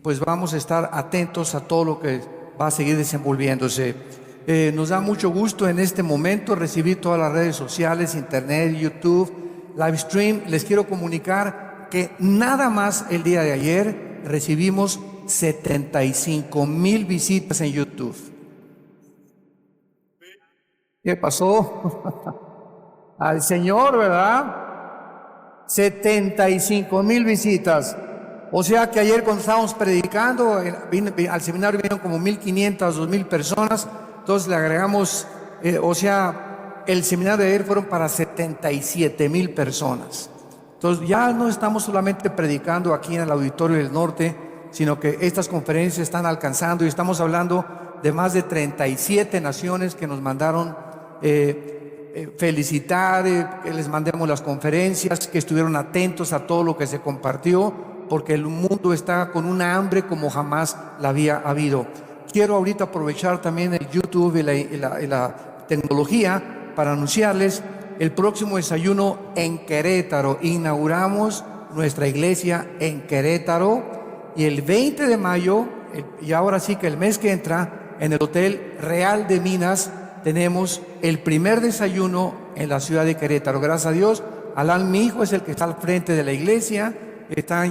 pues vamos a estar atentos a todo lo que va a seguir desenvolviéndose. Nos da mucho gusto en este momento recibir todas las redes sociales, internet, YouTube, live stream. Les quiero comunicar que nada más el día de ayer recibimos 75,000 visitas en YouTube. ¿Qué pasó? Al Señor, ¿verdad? 75,000 visitas. O sea que ayer cuando estábamos predicando, al seminario vinieron como 1,500, 2,000 personas. Entonces le agregamos, el seminario de ayer fueron para 77,000 personas. Entonces ya no estamos solamente predicando aquí en el Auditorio del Norte, sino que estas conferencias están alcanzando, y estamos hablando de más de 37 naciones que nos mandaron felicitar, que les mandemos las conferencias, que estuvieron atentos a todo lo que se compartió, porque el mundo está con una hambre como jamás la había habido. Quiero ahorita aprovechar también el YouTube y la tecnología para anunciarles el próximo desayuno en Querétaro. Inauguramos nuestra iglesia en Querétaro, y el 20 de mayo, y ahora sí que el mes que entra, en el Hotel Real de Minas, tenemos el primer desayuno en la ciudad de Querétaro. Gracias a Dios, Alan, mi hijo, es el que está al frente de la iglesia.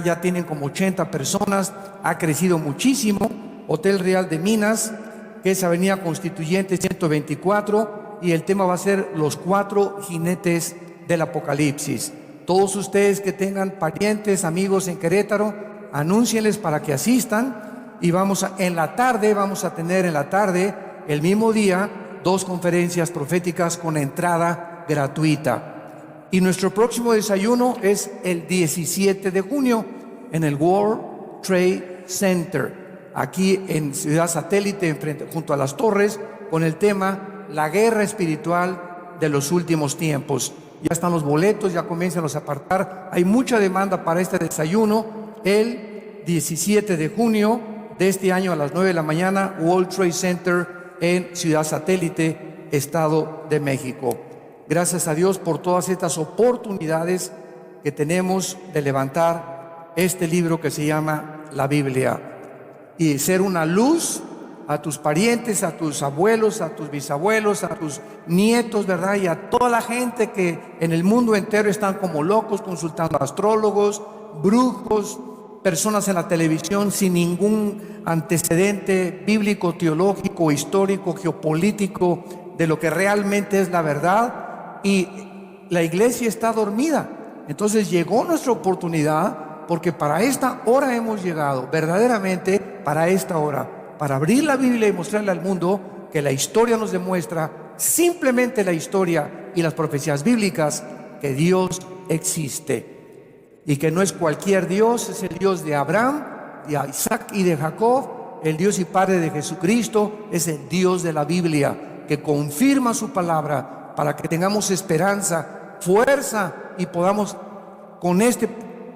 Ya tienen como 80 personas, ha crecido muchísimo. Hotel Real de Minas, que es Avenida Constituyente 124, y el tema va a ser los 4 jinetes del Apocalipsis. Todos ustedes que tengan parientes, amigos en Querétaro, anúncienles para que asistan, y vamos a tener en la tarde, el mismo día, 2 conferencias proféticas con entrada gratuita. Y nuestro próximo desayuno es el 17 de junio en el World Trade Center, aquí en Ciudad Satélite, junto a las torres, con el tema La guerra espiritual de los últimos tiempos. Ya están los boletos, ya comienzan a apartar. Hay mucha demanda para este desayuno. El 17 de junio de este año a las 9 de la mañana, World Trade Center en Ciudad Satélite, Estado de México. Gracias a Dios por todas estas oportunidades que tenemos de levantar este libro que se llama la Biblia, y ser una luz a tus parientes, a tus abuelos, a tus bisabuelos, a tus nietos, ¿verdad? Y a toda la gente que en el mundo entero están como locos consultando astrólogos, brujos, personas en la televisión sin ningún antecedente bíblico, teológico, histórico, geopolítico de lo que realmente es la verdad, y la iglesia está dormida. Entonces llegó nuestra oportunidad, porque para esta hora hemos llegado, verdaderamente para esta hora, para abrir la Biblia y mostrarle al mundo que la historia nos demuestra, simplemente la historia y las profecías bíblicas, que Dios existe. Y que no es cualquier Dios, es el Dios de Abraham, de Isaac y de Jacob, el Dios y Padre de Jesucristo. Es el Dios de la Biblia, que confirma su palabra para que tengamos esperanza, fuerza, y podamos, con este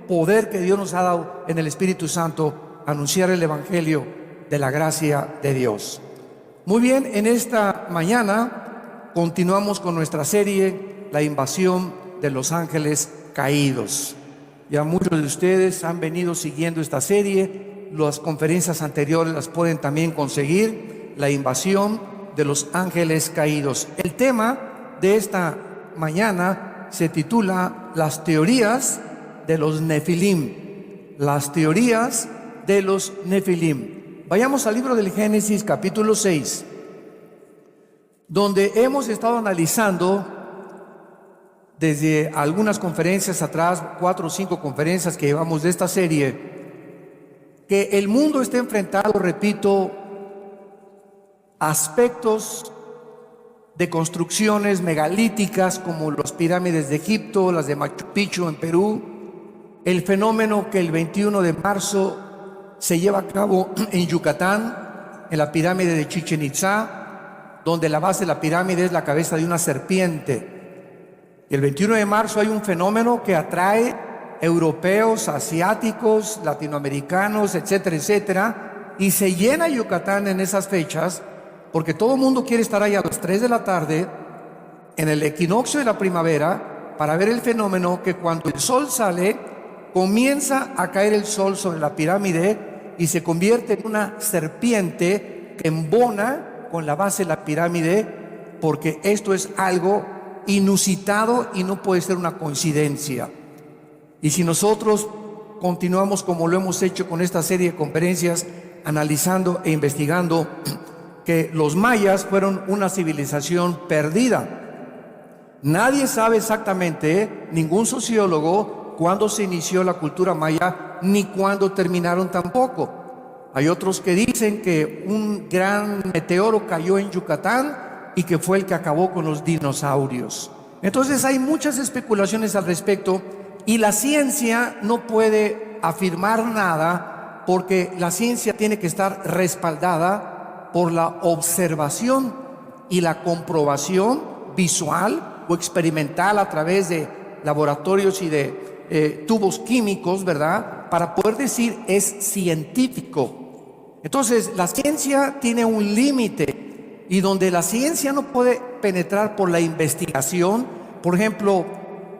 poder que Dios nos ha dado en el Espíritu Santo, anunciar el Evangelio de la gracia de Dios. Muy bien, en esta mañana continuamos con nuestra serie, La invasión de los ángeles caídos. Ya muchos de ustedes han venido siguiendo esta serie. Las conferencias anteriores las pueden también conseguir. La invasión de los ángeles caídos. El tema de esta mañana se titula Las teorías de los Nefilim. Las teorías de los Nefilim. Vayamos al libro del Génesis, capítulo 6, donde hemos estado analizando desde algunas conferencias atrás, 4 o 5 conferencias que llevamos de esta serie, que el mundo está enfrentado, repito, aspectos de construcciones megalíticas como las pirámides de Egipto, las de Machu Picchu en Perú, el fenómeno que el 21 de marzo se lleva a cabo en Yucatán, en la pirámide de Chichén Itzá, donde la base de la pirámide es la cabeza de una serpiente. Y el 21 de marzo hay un fenómeno que atrae europeos, asiáticos, latinoamericanos, etcétera, etcétera, y se llena Yucatán en esas fechas, porque todo el mundo quiere estar ahí a las 3 de la tarde, en el equinoccio de la primavera, para ver el fenómeno que cuando el sol sale, comienza a caer el sol sobre la pirámide, y se convierte en una serpiente que embona con la base de la pirámide, porque esto es algo inusitado y no puede ser una coincidencia. Y si nosotros continuamos como lo hemos hecho con esta serie de conferencias, analizando e investigando que los mayas fueron una civilización perdida. Nadie sabe exactamente, ningún sociólogo, cuándo se inició la cultura maya, ni cuándo terminaron tampoco. Hay otros que dicen que un gran meteoro cayó en Yucatán y que fue el que acabó con los dinosaurios. Entonces hay muchas especulaciones al respecto y la ciencia no puede afirmar nada, porque la ciencia tiene que estar respaldada por la observación y la comprobación visual o experimental a través de laboratorios y de tubos químicos, ¿verdad? Para poder decir es científico. Entonces la ciencia tiene un límite, y donde la ciencia no puede penetrar por la investigación, por ejemplo,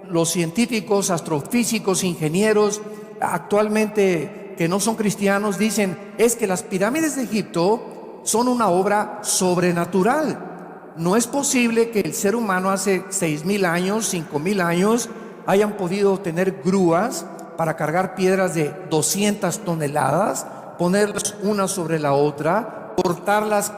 los científicos, astrofísicos, ingenieros actualmente que no son cristianos dicen es que las pirámides de Egipto son una obra sobrenatural. No es posible que el ser humano hace 6,000 años, 5,000 años hayan podido tener grúas para cargar piedras de 200 toneladas, ponerlas una sobre la otra, cortarlas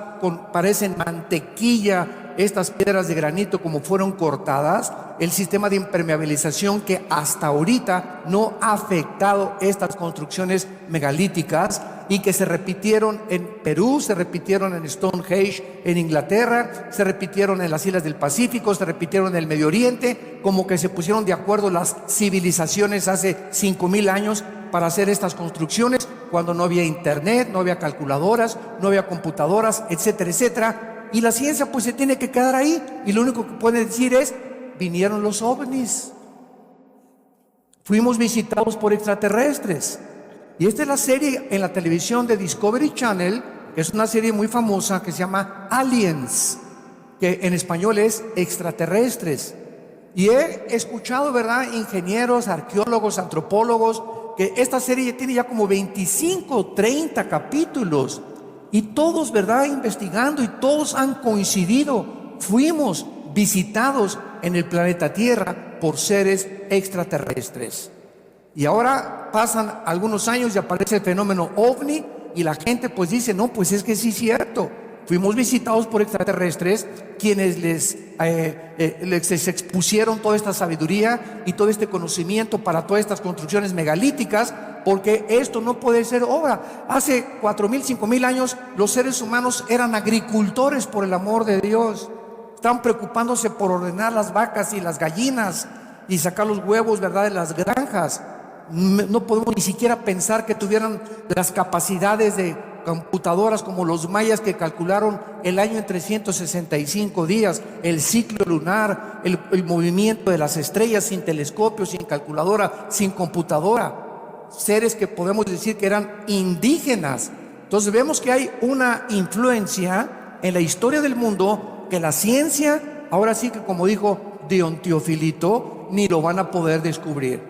parecen mantequilla estas piedras de granito como fueron cortadas, el sistema de impermeabilización que hasta ahorita no ha afectado estas construcciones megalíticas y que se repitieron en Perú, se repitieron en Stonehenge en Inglaterra, se repitieron en las islas del Pacífico, se repitieron en el Medio Oriente, como que se pusieron de acuerdo las civilizaciones hace 5,000 años para hacer estas construcciones, cuando no había internet, no había calculadoras, no había computadoras, etcétera, etcétera. Y la ciencia pues se tiene que quedar ahí, y lo único que puede decir es: vinieron los ovnis, fuimos visitados por extraterrestres. Y esta es la serie en la televisión de Discovery Channel, que es una serie muy famosa que se llama Aliens, que en español es extraterrestres. Y he escuchado, ¿verdad?, ingenieros, arqueólogos, antropólogos, que esta serie tiene ya como 25, 30 capítulos. Y todos, ¿verdad?, investigando, y todos han coincidido. Fuimos visitados en el planeta Tierra por seres extraterrestres. Y ahora pasan algunos años y aparece el fenómeno OVNI, y la gente pues dice: no, pues es que sí es cierto. Fuimos visitados por extraterrestres, quienes les expusieron toda esta sabiduría y todo este conocimiento para todas estas construcciones megalíticas, porque esto no puede ser obra. Hace 4,000, 5,000 años los seres humanos eran agricultores, por el amor de Dios. Estaban preocupándose por ordenar las vacas y las gallinas y sacar los huevos, ¿verdad?, de las granjas. No podemos ni siquiera pensar que tuvieran las capacidades de computadoras como los mayas, que calcularon el año en 365 días, el ciclo lunar, el movimiento de las estrellas, sin telescopio, sin calculadora, sin computadora. Seres que podemos decir que eran indígenas. Entonces vemos que hay una influencia en la historia del mundo que la ciencia, ahora sí que, como dijo Dion Teofilito, ni lo van a poder descubrir,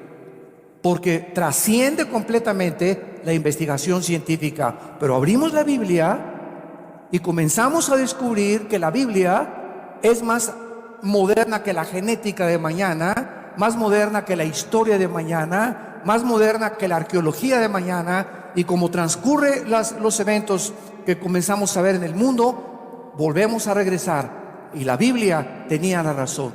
porque trasciende completamente la investigación científica. Pero abrimos la Biblia y comenzamos a descubrir que la Biblia es más moderna que la genética de mañana, más moderna que la historia de mañana, más moderna que la arqueología de mañana. Y como transcurren los eventos que comenzamos a ver en el mundo, volvemos a regresar, y la Biblia tenía la razón,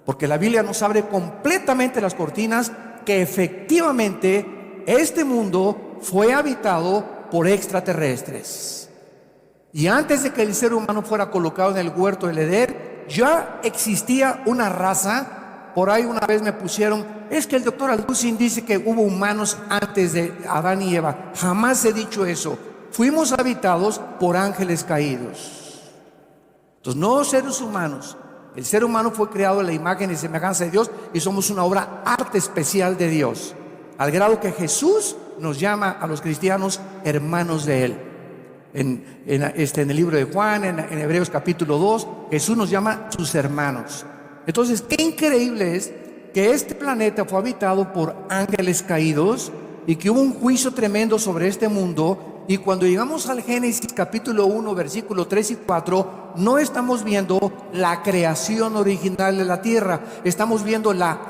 porque la Biblia nos abre completamente las cortinas, que efectivamente este mundo fue habitado por extraterrestres. Y antes de que el ser humano fuera colocado en el huerto del Edén, ya existía una raza. Por ahí una vez me pusieron: es que el doctor Alducin dice que hubo humanos antes de Adán y Eva. Jamás he dicho eso. Fuimos habitados por ángeles caídos. Entonces, no seres humanos. El ser humano fue creado a la imagen y semejanza de Dios, y somos una obra arte especial de Dios, al grado que Jesús nos llama a los cristianos hermanos de Él. En el libro de Juan, en Hebreos capítulo 2, Jesús nos llama sus hermanos. Entonces, qué increíble es que este planeta fue habitado por ángeles caídos, y que hubo un juicio tremendo sobre este mundo. Y cuando llegamos al Génesis capítulo 1, versículo 3 y 4, no estamos viendo la creación original de la tierra, estamos viendo la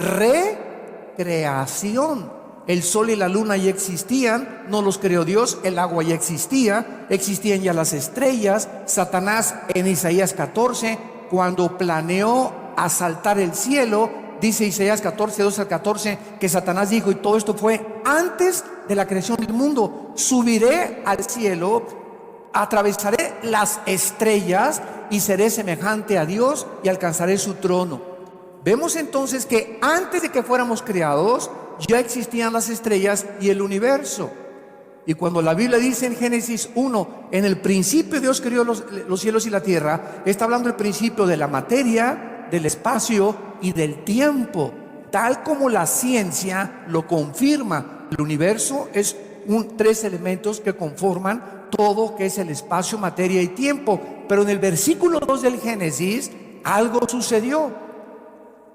recreación. El sol y la luna ya existían, no los creó Dios. El agua ya existía, existían ya las estrellas. Satanás en Isaías 14, cuando planeó asaltar el cielo, dice Isaías 14, 12 al 14, que Satanás dijo, y todo esto fue antes de la creación del mundo: subiré al cielo, atravesaré las estrellas y seré semejante a Dios y alcanzaré su trono. Vemos entonces que antes de que fuéramos creados ya existían las estrellas y el universo. Y cuando la Biblia dice en Génesis 1, en el principio Dios creó los cielos y la tierra, está hablando del principio de la materia, del espacio y del tiempo, tal como la ciencia lo confirma. El universo es tres elementos que conforman todo, que es el espacio, materia y tiempo. Pero en el versículo 2 del Génesis algo sucedió,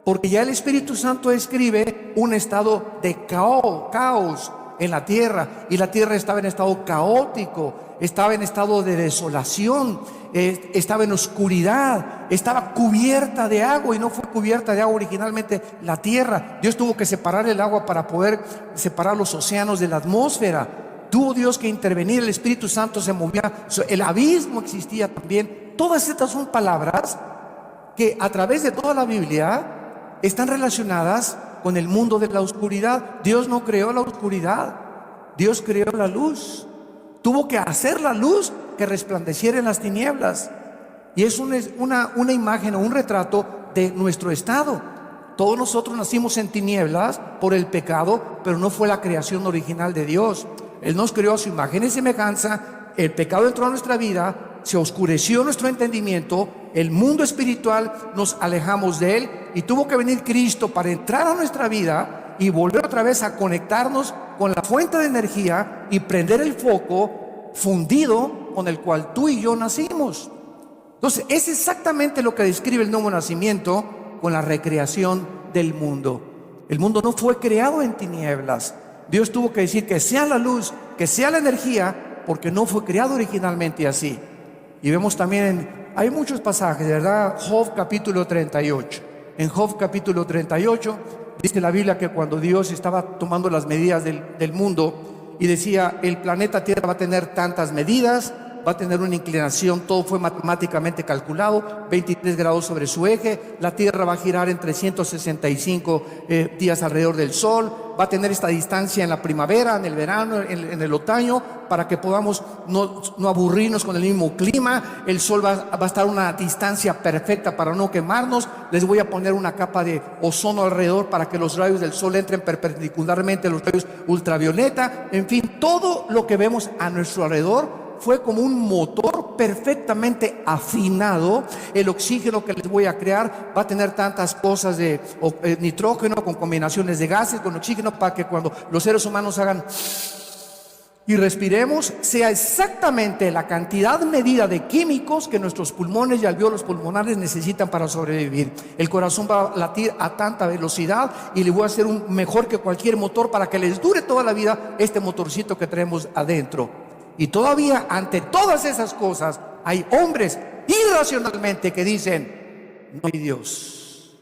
porque ya el Espíritu Santo escribe un estado de caos en la tierra, y la tierra estaba en estado caótico, estaba en estado de desolación, estaba en oscuridad, estaba cubierta de agua, y no fue cubierta de agua originalmente la tierra. Dios tuvo que separar el agua para poder separar los océanos de la atmósfera. Tuvo Dios que intervenir, el Espíritu Santo se movía, el abismo existía también. Todas estas son palabras que a través de toda la Biblia están relacionadas con el mundo de la oscuridad. Dios no creó la oscuridad, Dios creó la luz. Tuvo que hacer la luz que resplandeciera en las tinieblas. Y es una imagen o un retrato de nuestro estado. Todos nosotros nacimos en tinieblas por el pecado, pero no fue la creación original de Dios. Él nos creó a su imagen y semejanza. El pecado entró a nuestra vida, se oscureció nuestro entendimiento, el mundo espiritual, nos alejamos de él, y tuvo que venir Cristo para entrar a nuestra vida y volver otra vez a conectarnos con la fuente de energía y prender el foco fundido con el cual tú y yo nacimos. Entonces es exactamente lo que describe el nuevo nacimiento con la recreación del mundo. El mundo no fue creado en tinieblas. Dios tuvo que decir que sea la luz, que sea la energía, porque no fue creado originalmente así. Y vemos también, hay muchos pasajes, ¿verdad? Job capítulo 38. En Job capítulo 38 dice la Biblia que cuando Dios estaba tomando las medidas del mundo y decía, el planeta Tierra va a tener tantas medidas, va a tener una inclinación, todo fue matemáticamente calculado, 23 grados sobre su eje, la Tierra va a girar en 365 días alrededor del Sol, va a tener esta distancia en la primavera, en el verano, en el otoño, para que podamos no aburrirnos con el mismo clima. El Sol va a estar a una distancia perfecta para no quemarnos. Les voy a poner una capa de ozono alrededor para que los rayos del Sol entren perpendicularmente a los rayos ultravioleta. En fin, todo lo que vemos a nuestro alrededor fue como un motor perfectamente afinado. El oxígeno que les voy a crear va a tener tantas cosas de nitrógeno con combinaciones de gases, con oxígeno, para que cuando los seres humanos hagan y respiremos, sea exactamente la cantidad medida de químicos que nuestros pulmones y alvéolos pulmonares necesitan para sobrevivir. El corazón va a latir a tanta velocidad, y le voy a hacer un mejor que cualquier motor para que les dure toda la vida este motorcito que traemos adentro. Y todavía ante todas esas cosas hay hombres irracionalmente que dicen, no hay Dios.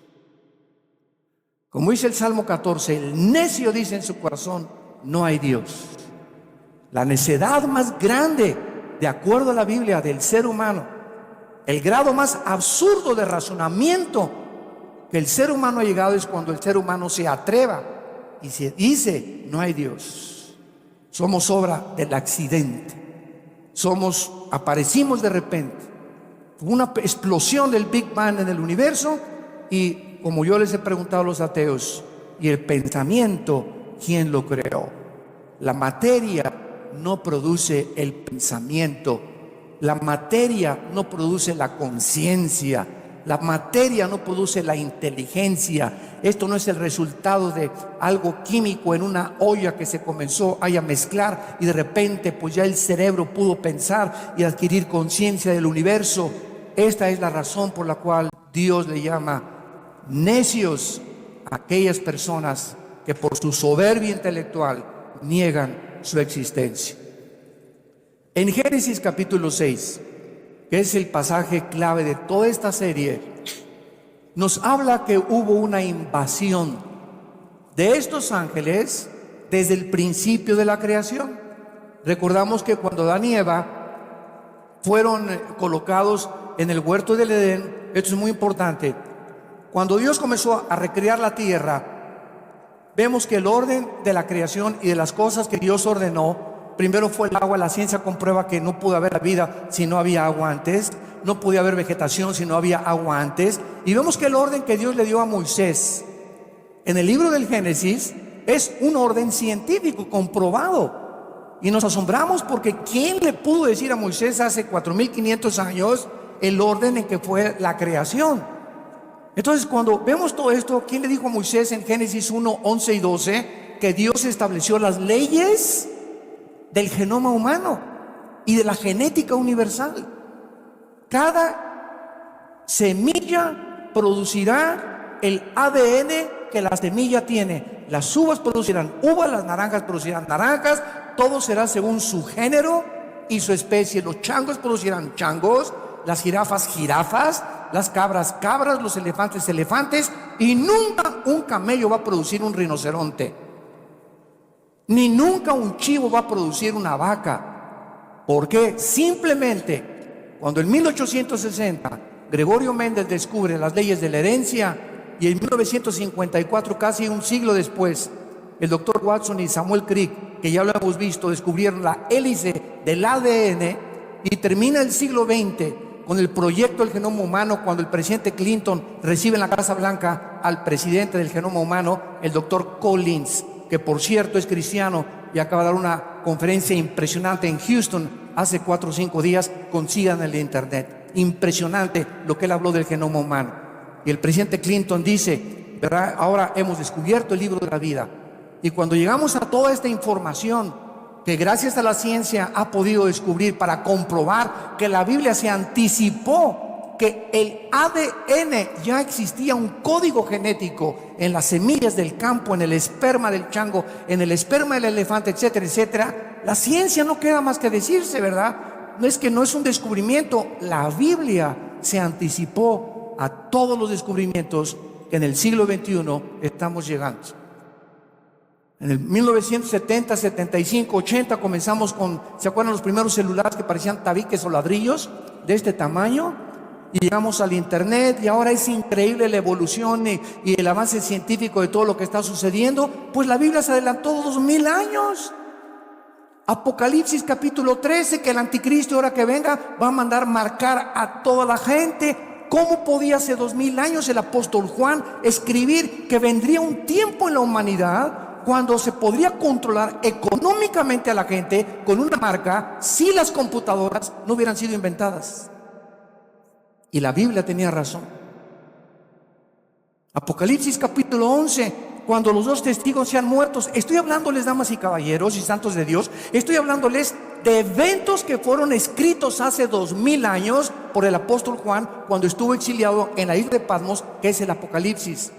Como dice el Salmo 14, el necio dice en su corazón, no hay Dios. La necedad más grande, de acuerdo a la Biblia, del ser humano, el grado más absurdo de razonamiento que el ser humano ha llegado, es cuando el ser humano se atreva y se dice, no hay Dios. Somos obra del accidente. Aparecimos de repente. Una explosión del Big Bang en el universo, y como yo les he preguntado a los ateos, ¿y el pensamiento quién lo creó? La materia no produce el pensamiento. La materia no produce la conciencia. La materia no produce la inteligencia. Esto no es el resultado de algo químico en una olla que se comenzó a mezclar y de repente pues ya el cerebro pudo pensar y adquirir conciencia del universo. Esta es la razón por la cual Dios le llama necios a aquellas personas que por su soberbia intelectual niegan su existencia. En Génesis capítulo 6, que es el pasaje clave de toda esta serie, nos habla que hubo una invasión de estos ángeles desde el principio de la creación. Recordamos que cuando Adán y Eva fueron colocados en el huerto del Edén, esto es muy importante, cuando Dios comenzó a recrear la tierra, vemos que el orden de la creación y de las cosas que Dios ordenó, primero fue el agua. La ciencia comprueba que no pudo haber vida si no había agua antes, no podía haber vegetación si no había agua antes. Y vemos que el orden que Dios le dio a Moisés en el libro del Génesis es un orden científico comprobado. Y nos asombramos porque ¿quién le pudo decir a Moisés hace 4500 años el orden en que fue la creación? Entonces, cuando vemos todo esto, ¿quién le dijo a Moisés en Génesis 1, 11 y 12 que Dios estableció las leyes del genoma humano y de la genética universal? Cada semilla producirá el ADN que la semilla tiene. Las uvas producirán uvas, las naranjas producirán naranjas, todo será según su género y su especie. Los changos producirán changos, las jirafas jirafas, las cabras cabras, los elefantes elefantes, y nunca un camello va a producir un rinoceronte, ni nunca un chivo va a producir una vaca. ¿Por qué? Simplemente cuando en 1860 Gregorio Méndez descubre las leyes de la herencia, y en 1954, casi un siglo después, el doctor Watson y Samuel Crick, que ya lo hemos visto, descubrieron la hélice del ADN, y termina el siglo XX con el proyecto del genoma humano, cuando el presidente Clinton recibe en la Casa Blanca al presidente del genoma humano, el doctor Collins, que por cierto es cristiano y acaba de dar una conferencia impresionante en Houston hace 4 o 5 días. Consigan en el internet, impresionante lo que él habló del genoma humano. Y el presidente Clinton dice, ¿verdad?, ahora hemos descubierto el libro de la vida. Y cuando llegamos a toda esta información que gracias a la ciencia ha podido descubrir para comprobar que la Biblia se anticipó, que el ADN ya existía, un código genético en las semillas del campo, en el esperma del chango, en el esperma del elefante, etcétera, etcétera. La ciencia no queda más que decirse, ¿verdad? No es que no es un descubrimiento, la Biblia se anticipó a todos los descubrimientos que en el siglo XXI estamos llegando. En el 1970, 75, 80 comenzamos con, ¿se acuerdan los primeros celulares que parecían tabiques o ladrillos de este tamaño? Y llegamos al internet, y ahora es increíble la evolución y el avance científico de todo lo que está sucediendo. Pues la Biblia se adelantó 2000 años. Apocalipsis capítulo 13, que el anticristo, ahora que venga, va a mandar marcar a toda la gente. ¿Cómo podía hace 2000 años el apóstol Juan escribir que vendría un tiempo en la humanidad cuando se podría controlar económicamente a la gente con una marca si las computadoras no hubieran sido inventadas? Y la Biblia tenía razón. Apocalipsis capítulo 11, cuando los 2 testigos sean muertos. Estoy hablándoles, damas y caballeros y santos de Dios, estoy hablándoles de eventos que fueron escritos hace 2000 años por el apóstol Juan cuando estuvo exiliado en la isla de Patmos, que es el Apocalipsis.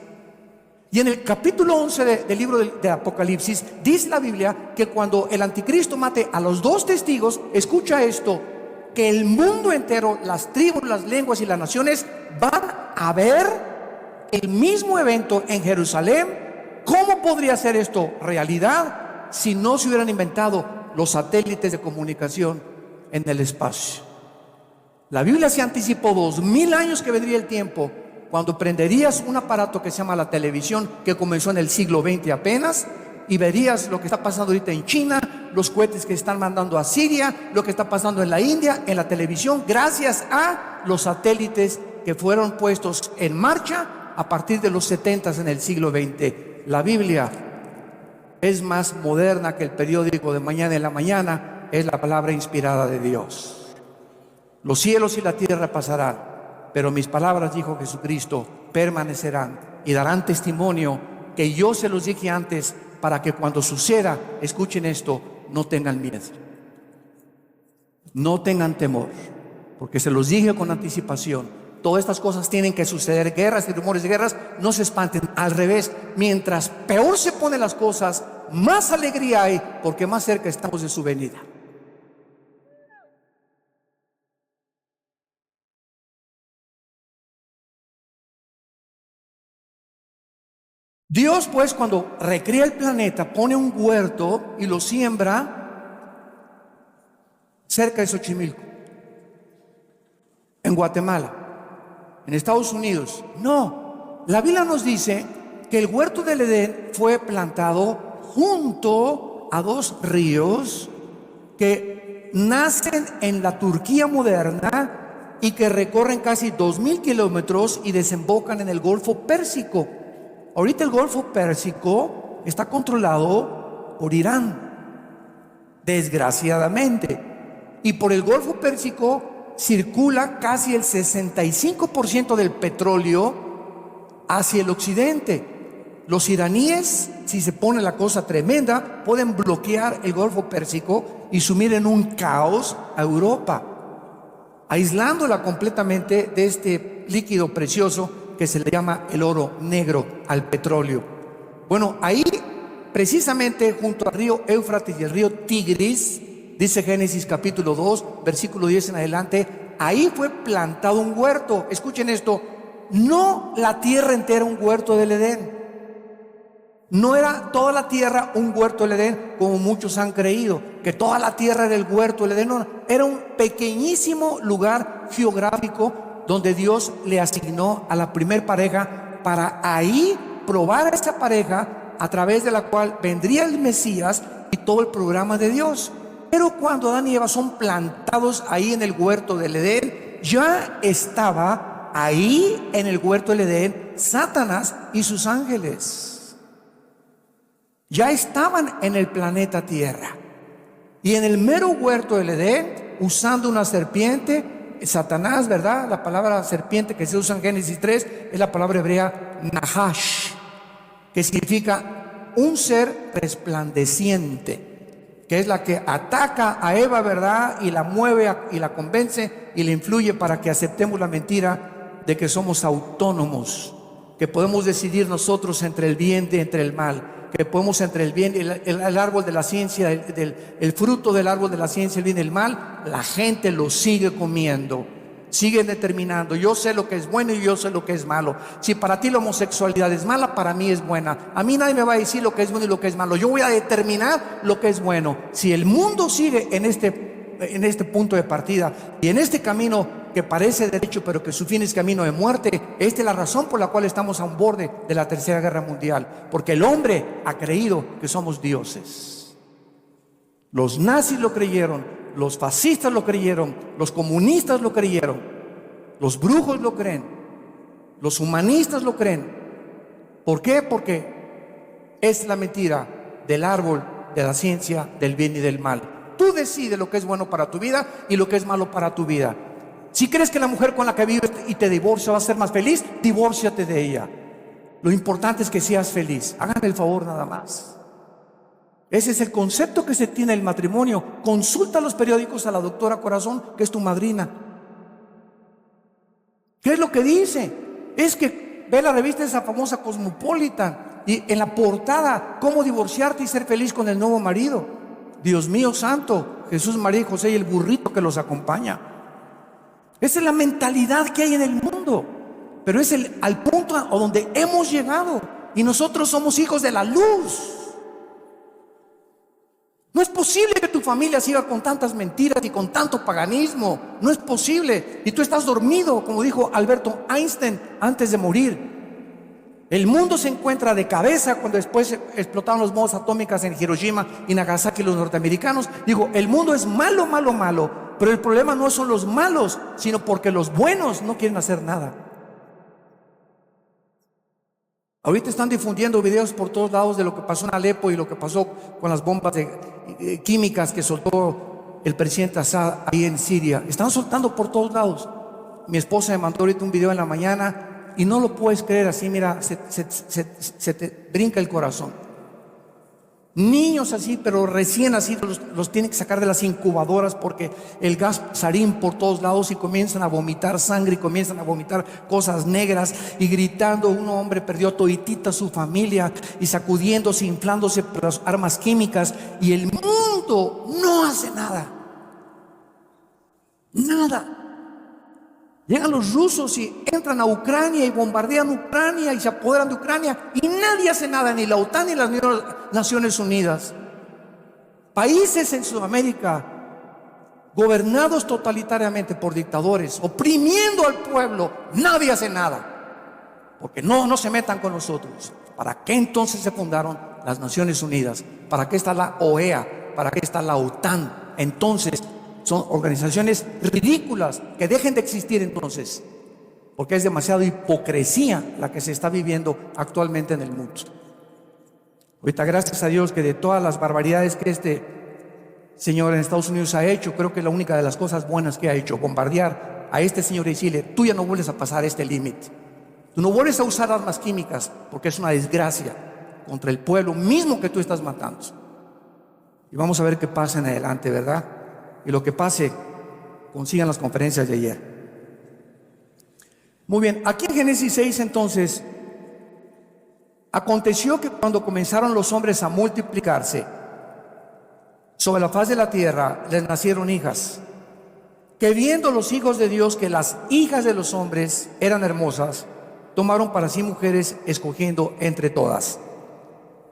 Y en el capítulo 11 del libro de Apocalipsis dice la Biblia que cuando el anticristo mate a los 2 testigos, escucha esto, que el mundo entero, las tribus, las lenguas y las naciones van a ver el mismo evento en Jerusalén. ¿Cómo podría ser esto realidad si no se hubieran inventado los satélites de comunicación en el espacio? La Biblia se anticipó 2000 años que vendría el tiempo cuando prenderías un aparato que se llama la televisión, que comenzó en el siglo XX apenas, y verías lo que está pasando ahorita en China, los cohetes que están mandando a Siria, lo que está pasando en la India, en la televisión, gracias a los satélites que fueron puestos en marcha a partir de los 70 en el siglo XX. La Biblia es más moderna que el periódico de mañana en la mañana, es la palabra inspirada de Dios. Los cielos y la tierra pasarán, pero mis palabras, dijo Jesucristo, permanecerán y darán testimonio que yo se los dije antes, para que cuando suceda, escuchen esto, no tengan miedo, no tengan temor, porque se los dije con anticipación. Todas estas cosas tienen que suceder, guerras y rumores de guerras, no se espanten. Al revés, mientras peor se ponen las cosas, más alegría hay, porque más cerca estamos de su venida. Dios, pues, cuando recrea el planeta, pone un huerto y lo siembra cerca de Xochimilco, en Guatemala, en Estados Unidos. No, la Biblia nos dice que el huerto del Edén fue plantado junto a dos ríos que nacen en la Turquía moderna y que recorren casi 2000 kilómetros y desembocan en el Golfo Pérsico. Ahorita el Golfo Pérsico está controlado por Irán, desgraciadamente. Y por el Golfo Pérsico circula casi el 65% del petróleo hacia el occidente. Los iraníes, si se pone la cosa tremenda, pueden bloquear el Golfo Pérsico y sumir en un caos a Europa, aislándola completamente de este líquido precioso que se le llama el oro negro al petróleo. Bueno, ahí precisamente junto al río Éufrates y el río Tigris, dice Génesis capítulo 2, versículo 10 en adelante, ahí fue plantado un huerto. Escuchen esto, no la tierra entera un huerto del Edén. No era toda la tierra un huerto del Edén, como muchos han creído, que toda la tierra era el huerto del Edén. No, era un pequeñísimo lugar geográfico donde Dios le asignó a la primer pareja para ahí probar a esa pareja, a través de la cual vendría el Mesías y todo el programa de Dios. Pero cuando Adán y Eva son plantados ahí en el huerto del Edén, ya estaba ahí en el huerto del Edén Satanás y sus ángeles. Ya estaban en el planeta Tierra. Y en el mero huerto del Edén, usando una serpiente, Satanás, ¿verdad? La palabra serpiente que se usa en Génesis 3 es la palabra hebrea Nahash, que significa un ser resplandeciente, que es la que ataca a Eva, ¿verdad? Y la mueve y la convence y le influye para que aceptemos la mentira de que somos autónomos, que podemos decidir nosotros entre el bien y entre el mal, que podemos entre el bien, el árbol de la ciencia, el fruto del árbol de la ciencia, el bien y el mal. La gente lo sigue comiendo, siguen determinando, yo sé lo que es bueno y yo sé lo que es malo. Si para ti la homosexualidad es mala, para mí es buena. A mí nadie me va a decir lo que es bueno y lo que es malo. Yo voy a determinar lo que es bueno. Si el mundo sigue en este punto de partida y en este camino que parece derecho pero que su fin es camino de muerte, esta es la razón por la cual estamos a un borde de la Tercera Guerra Mundial, porque el hombre ha creído que somos dioses. Los nazis lo creyeron, los fascistas lo creyeron, los comunistas lo creyeron, los brujos lo creen, los humanistas lo creen. ¿Por qué? Porque es la mentira del árbol de la ciencia del bien y del mal. Tú decides lo que es bueno para tu vida y lo que es malo para tu vida. Si crees que la mujer con la que vives y te divorcia va a ser más feliz, divórciate de ella. Lo importante es que seas feliz. Háganme el favor nada más. Ese es el concepto que se tiene del matrimonio. Consulta los periódicos a la doctora Corazón, que es tu madrina. ¿Qué es lo que dice? Es que ve la revista esa famosa Cosmopolitan y en la portada, cómo divorciarte y ser feliz con el nuevo marido. Dios mío santo, Jesús, María y José y el burrito que los acompaña. Esa es la mentalidad que hay en el mundo, pero es al punto a donde hemos llegado, y nosotros somos hijos de la luz. No es posible que tu familia siga con tantas mentiras y con tanto paganismo. No es posible. Y tú estás dormido, como dijo Alberto Einstein antes de morir. El mundo se encuentra de cabeza cuando después explotaron las bombas atómicas en Hiroshima y Nagasaki los norteamericanos. Digo, el mundo es malo, malo, malo. Pero el problema no son los malos, sino porque los buenos no quieren hacer nada. Ahorita están difundiendo videos por todos lados de lo que pasó en Alepo y lo que pasó con las bombas químicas que soltó el presidente Assad ahí en Siria. Están soltando por todos lados. Mi esposa me mandó ahorita un video en la mañana y no lo puedes creer así, mira, se te brinca el corazón. Niños así, pero recién nacidos, los tienen que sacar de las incubadoras porque el gas sarín por todos lados y comienzan a vomitar sangre y comienzan a vomitar cosas negras y gritando. Un hombre perdió toditita su familia y sacudiéndose, inflándose por las armas químicas, y el mundo no hace nada. Nada. Llegan los rusos y entran a Ucrania y bombardean Ucrania y se apoderan de Ucrania y nadie hace nada, ni la OTAN ni las Naciones Unidas. Países en Sudamérica gobernados totalitariamente por dictadores, oprimiendo al pueblo, nadie hace nada, porque no se metan con nosotros. ¿Para qué entonces se fundaron las Naciones Unidas? ¿Para qué está la OEA? ¿Para qué está la OTAN? Entonces son organizaciones ridículas, que dejen de existir entonces, porque es demasiada hipocresía la que se está viviendo actualmente en el mundo. Ahorita, gracias a Dios, que de todas las barbaridades que este señor en Estados Unidos ha hecho, creo que la única de las cosas buenas que ha hecho, bombardear a este señor y decirle: tú ya no vuelves a pasar este límite, tú no vuelves a usar armas químicas, porque es una desgracia contra el pueblo mismo que tú estás matando. Y vamos a ver qué pasa en adelante, ¿verdad? Y lo que pase, consigan las conferencias de ayer. Muy bien, aquí en Génesis 6 entonces, aconteció que cuando comenzaron los hombres a multiplicarse sobre la faz de la tierra, les nacieron hijas, que viendo los hijos de Dios que las hijas de los hombres eran hermosas, tomaron para sí mujeres, escogiendo entre todas.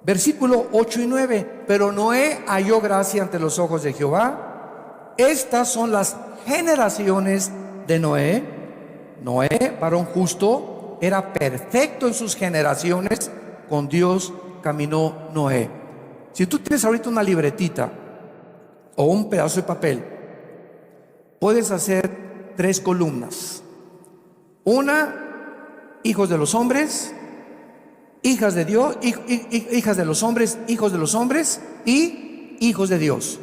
Versículo 8 y 9. Pero Noé halló gracia ante los ojos de Jehová. Estas son las generaciones de Noé. Noé, varón justo, era perfecto en sus generaciones. Con Dios caminó Noé. Si tú tienes ahorita una libretita o un pedazo de papel, puedes hacer 3 columnas. Una, hijos de los hombres, hijas de Dios, hijas de los hombres, hijos de los hombres y hijos de Dios.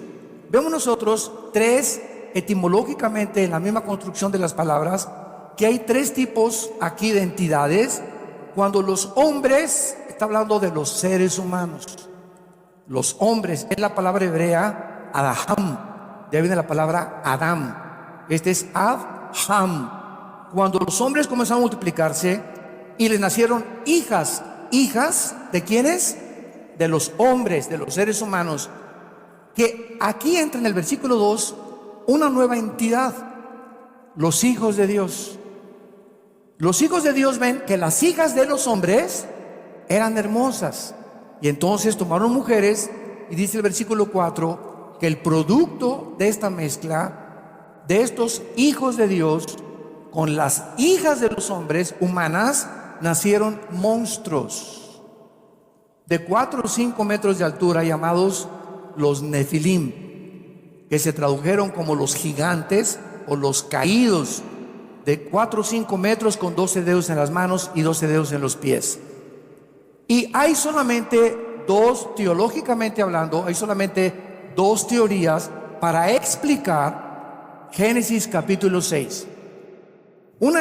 Vemos nosotros 3, etimológicamente en la misma construcción de las palabras, que hay 3 tipos aquí de entidades. Cuando los hombres, está hablando de los seres humanos. Los hombres, es la palabra hebrea Adaham, de ahí viene la palabra Adam. Este es Adham. Cuando los hombres comenzaron a multiplicarse y les nacieron hijas. ¿Hijas de quiénes? De los hombres, de los seres humanos. Que aquí entra en el versículo 2 una nueva entidad: los hijos de Dios. Los hijos de Dios ven que las hijas de los hombres eran hermosas, y entonces tomaron mujeres, y dice el versículo 4 que el producto de esta mezcla de estos hijos de Dios con las hijas de los hombres humanas, nacieron monstruos de 4 o 5 metros de altura, llamados los Nefilim, que se tradujeron como los gigantes o los caídos, de 4 o 5 metros, con 12 dedos en las manos y 12 dedos en los pies. Y hay solamente 2, teológicamente hablando, hay solamente 2 teorías para explicar Génesis capítulo 6. Uno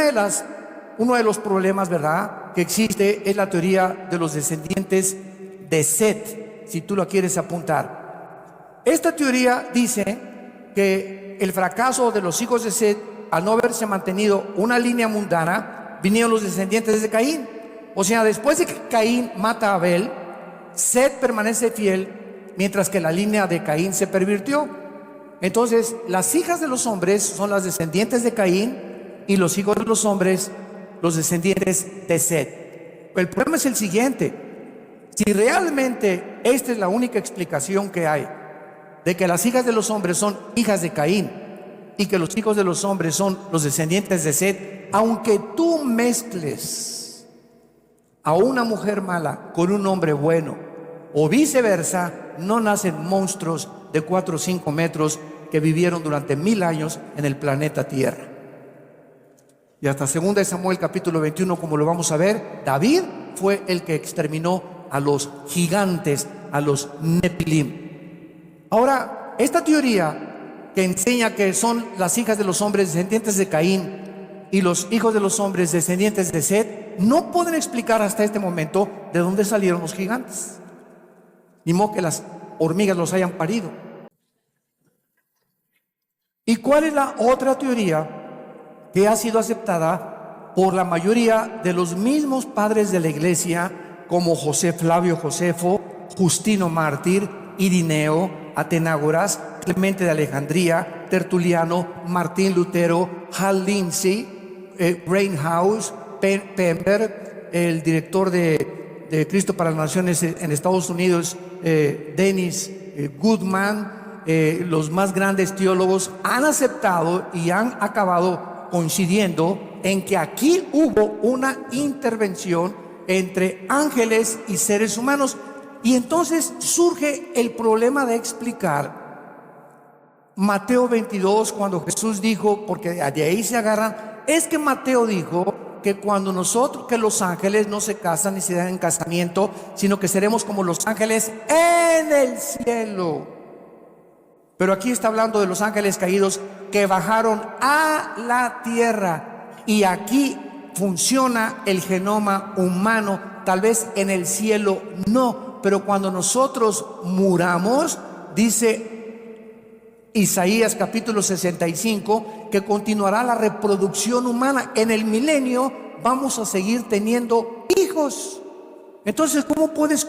de los problemas, ¿verdad?, que existe es la teoría de los descendientes de Set, si tú lo quieres apuntar. Esta teoría dice que el fracaso de los hijos de Set, al no haberse mantenido una línea mundana, vinieron los descendientes de Caín. O sea, después de que Caín mata a Abel, Set permanece fiel, mientras que la línea de Caín se pervirtió. Entonces, las hijas de los hombres son las descendientes de Caín, y los hijos de los hombres, los descendientes de Set. El problema es el siguiente: si realmente esta es la única explicación que hay de que las hijas de los hombres son hijas de Caín y que los hijos de los hombres son los descendientes de Set, aunque tú mezcles a una mujer mala con un hombre bueno, o viceversa, no nacen monstruos de 4 o 5 metros que vivieron durante 1000 años en el planeta Tierra. Y hasta 2 Samuel capítulo 21, como lo vamos a ver, David fue el que exterminó a los gigantes, a los Nefilim. Ahora, esta teoría que enseña que son las hijas de los hombres descendientes de Caín y los hijos de los hombres descendientes de Set, no pueden explicar hasta este momento de dónde salieron los gigantes. ni modo que las hormigas los hayan parido. ¿Y cuál es la otra teoría que ha sido aceptada por la mayoría de los mismos padres de la iglesia, como José Flavio Josefo, Justino Mártir, Irineo, Atenágoras, Clemente de Alejandría, Tertuliano, Martín Lutero, Hal Lindsey, Brainhouse, Pember, el director de Cristo para las Naciones en Estados Unidos, Dennis Goodman? Los más grandes teólogos han aceptado y han acabado coincidiendo en que aquí hubo una intervención entre ángeles y seres humanos. Y entonces surge el problema de explicar Mateo 22, cuando Jesús dijo, porque de ahí se agarran, es que Mateo dijo que que los ángeles no se casan ni se dan en casamiento, sino que seremos como los ángeles en el cielo. Pero aquí está hablando de los ángeles caídos que bajaron a la tierra, y aquí funciona el genoma humano. Tal vez en el cielo no, pero cuando nosotros muramos, dice Isaías capítulo 65, que continuará la reproducción humana. En el milenio vamos a seguir teniendo hijos. Entonces, ¿cómo puedes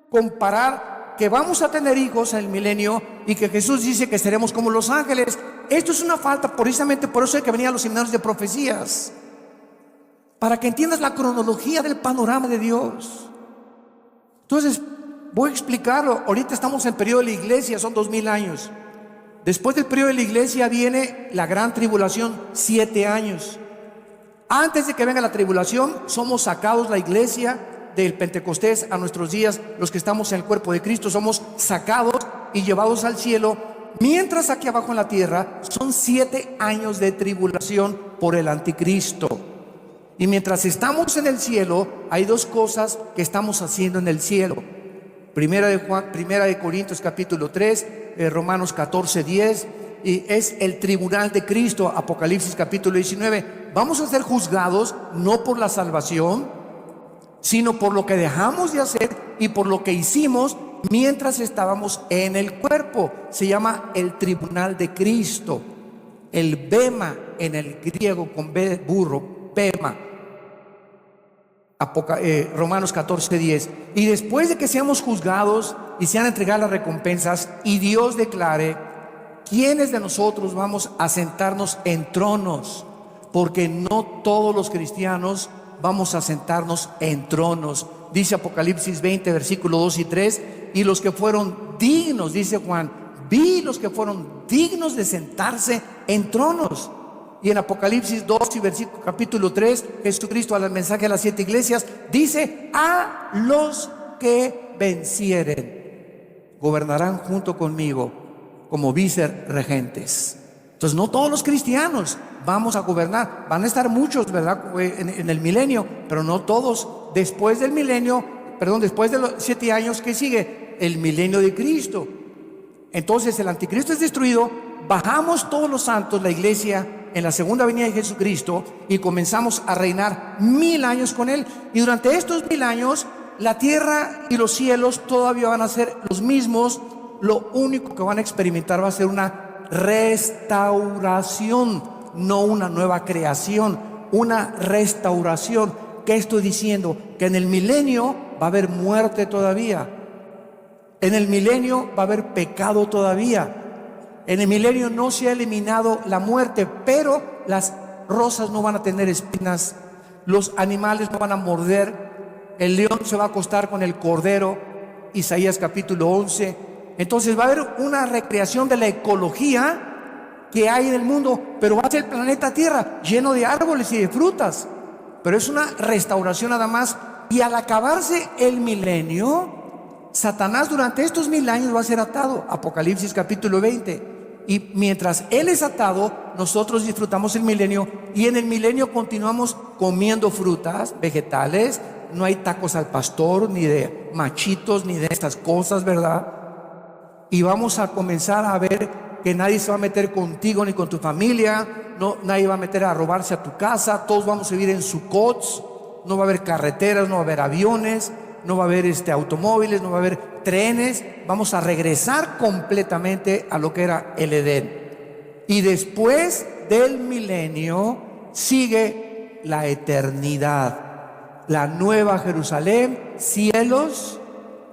comparar que vamos a tener hijos en el milenio y que Jesús dice que seremos como los ángeles? Esto es una falta. Precisamente por eso hay que venir a los seminarios de profecías, para que entiendas la cronología del panorama de Dios. Entonces, voy a explicarlo. Ahorita estamos en el periodo de la iglesia, son 2000 años. Después del periodo de la iglesia viene la gran tribulación, 7 años. Antes de que venga la tribulación, somos sacados la iglesia del Pentecostés a nuestros días. Los que estamos en el cuerpo de Cristo somos sacados y llevados al cielo, mientras aquí abajo en la tierra son 7 años de tribulación por el anticristo. Y mientras estamos en el cielo, hay dos cosas que estamos haciendo en el cielo. Primera de Corintios capítulo 3, Romanos 14, 10, y es el tribunal de Cristo, Apocalipsis capítulo 19. Vamos a ser juzgados no por la salvación, sino por lo que dejamos de hacer y por lo que hicimos mientras estábamos en el cuerpo. Se llama el tribunal de Cristo, el bema en el griego, con B de burro, bema. Romanos 14, 10. Y después de que seamos juzgados y sean entregadas las recompensas, y Dios declare quiénes de nosotros vamos a sentarnos en tronos, porque no todos los cristianos vamos a sentarnos en tronos. Dice Apocalipsis 20, versículo 2 y 3, y los que fueron dignos, dice Juan, vi los que fueron dignos de sentarse en tronos. Y en Apocalipsis 2 y versículo capítulo 3, Jesucristo al mensaje a las 7 iglesias dice: a los que vencieren gobernarán junto conmigo como vicerregentes. Entonces, no todos los cristianos vamos a gobernar. Van a estar muchos, ¿verdad?, en el milenio, pero no todos. Después del milenio, después de los 7 años que sigue, el milenio de Cristo. Entonces el anticristo es destruido, bajamos todos los santos, la iglesia, en la segunda venida de Jesucristo, y comenzamos a reinar 1000 años con Él. Y durante estos 1000 años, la tierra y los cielos todavía van a ser los mismos. Lo único que van a experimentar va a ser una restauración, no una nueva creación, una restauración. ¿Qué estoy diciendo? Que en el milenio va a haber muerte todavía. En el milenio va a haber pecado todavía. En el milenio no se ha eliminado la muerte, pero las rosas no van a tener espinas, los animales no van a morder, el león se va a acostar con el cordero, Isaías capítulo 11. Entonces va a haber una recreación de la ecología que hay en el mundo, pero va a ser el planeta Tierra lleno de árboles y de frutas, pero es una restauración nada más. Y al acabarse el milenio, Satanás durante estos 1000 años va a ser atado, Apocalipsis capítulo 20. Y mientras él es atado, nosotros disfrutamos el milenio, y en el milenio continuamos comiendo frutas, vegetales. No hay tacos al pastor, ni de machitos, ni de estas cosas, ¿verdad? Y vamos a comenzar a ver que nadie se va a meter contigo ni con tu familia, no, nadie va a meter a robarse a tu casa, todos vamos a vivir en Sucots, no va a haber carreteras, no va a haber aviones. no va a haber automóviles, no va a haber trenes. Vamos a regresar completamente a lo que era el Edén. Y después del milenio sigue la eternidad, la nueva Jerusalén, cielos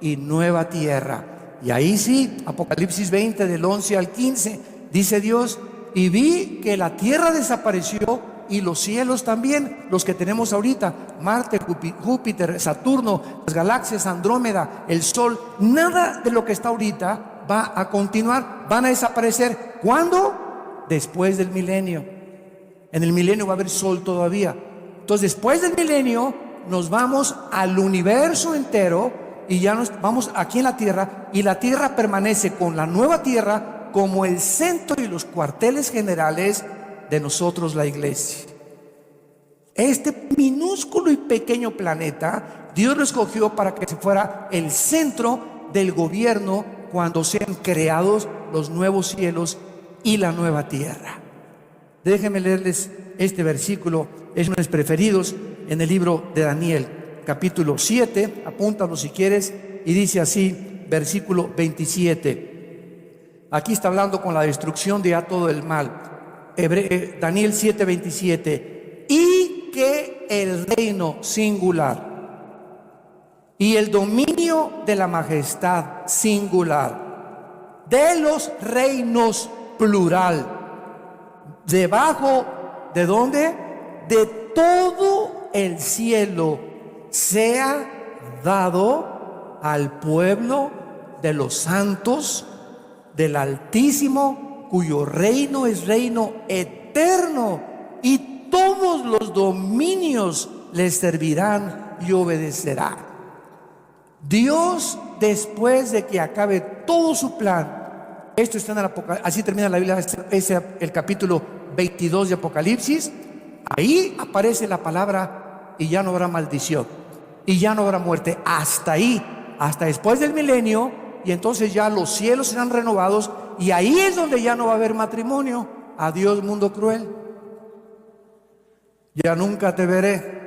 y nueva tierra. Y ahí sí, Apocalipsis 20 del 11 al 15, dice Dios: y vi que la tierra desapareció y los cielos también, los que tenemos ahorita, Marte, Júpiter, Saturno, las galaxias, Andrómeda, el Sol, nada de lo que está ahorita va a continuar, van a desaparecer. ¿Cuándo? Después del milenio. En el milenio va a haber sol todavía. Entonces, después del milenio nos vamos al universo entero y ya nos vamos aquí en la tierra, y la tierra permanece con la nueva tierra como el centro y los cuarteles generales de nosotros, la iglesia. Este minúsculo y pequeño planeta, Dios lo escogió para que se fuera el centro del gobierno cuando sean creados los nuevos cielos y la nueva tierra. Déjenme leerles este versículo, es uno de mis preferidos, en el libro de Daniel, capítulo 7, apúntalo si quieres, y dice así, versículo 27. Aquí está hablando con la destrucción de todo el mal. Daniel 7, 27. Y que el reino singular y el dominio de la majestad singular de los reinos plural, debajo de ¿dónde? De todo el cielo, sea dado al pueblo de los santos del Altísimo, cuyo reino es reino eterno, y todos los dominios les servirán y obedecerán. Dios, después de que acabe todo su plan, esto está en el Apocalipsis, así termina la Biblia, es el capítulo 22 de Apocalipsis. Ahí aparece la palabra: y ya no habrá maldición, y ya no habrá muerte. Hasta ahí, hasta después del milenio, y entonces ya los cielos serán renovados, y ahí es donde ya no va a haber matrimonio. Adiós, mundo cruel, ya nunca te veré.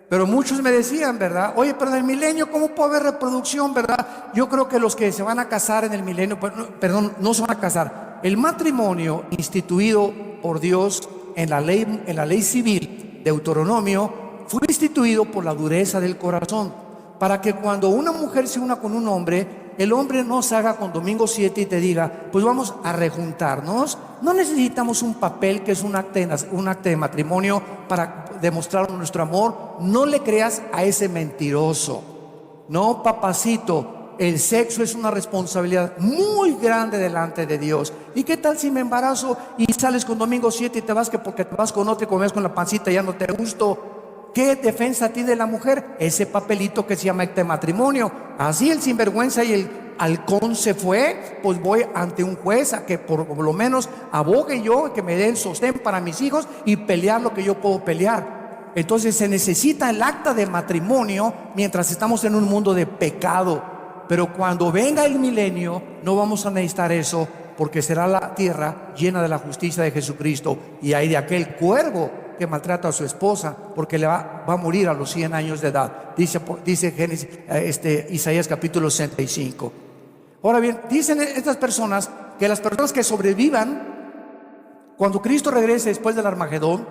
Pero muchos me decían, ¿verdad? Oye, pero en el milenio, ¿cómo puede haber reproducción, verdad? Yo creo que los que se van a casar en el milenio, perdón, no se van a casar. El matrimonio instituido por Dios en la ley civil, Deuteronomio, fue instituido por la dureza del corazón, para que cuando una mujer se una con un hombre, el hombre no se haga con domingo 7 y te diga: pues vamos a rejuntarnos. No necesitamos un papel que es un acta de matrimonio para demostrar nuestro amor. No le creas a ese mentiroso. No, papacito, el sexo es una responsabilidad muy grande delante de Dios. ¿Y qué tal si me embarazo y sales con domingo 7 y te vas, que porque te vas con otro y comes con la pancita ya no te gustó? ¿Qué defensa tiene la mujer? Ese papelito que se llama acta de matrimonio. Así el sinvergüenza y el halcón se fue, pues voy ante un juez a que por lo menos abogue yo, que me dé el sostén para mis hijos y pelear lo que yo puedo pelear. Entonces se necesita el acta de matrimonio mientras estamos en un mundo de pecado. Pero cuando venga el milenio no vamos a necesitar eso, porque será la tierra llena de la justicia de Jesucristo, y hay de aquel cuervo que maltrata a su esposa, porque le va a morir a los 100 años de edad, dice Génesis, Isaías capítulo 65. Ahora bien, dicen estas personas que las personas que sobrevivan cuando Cristo regrese después del Armagedón,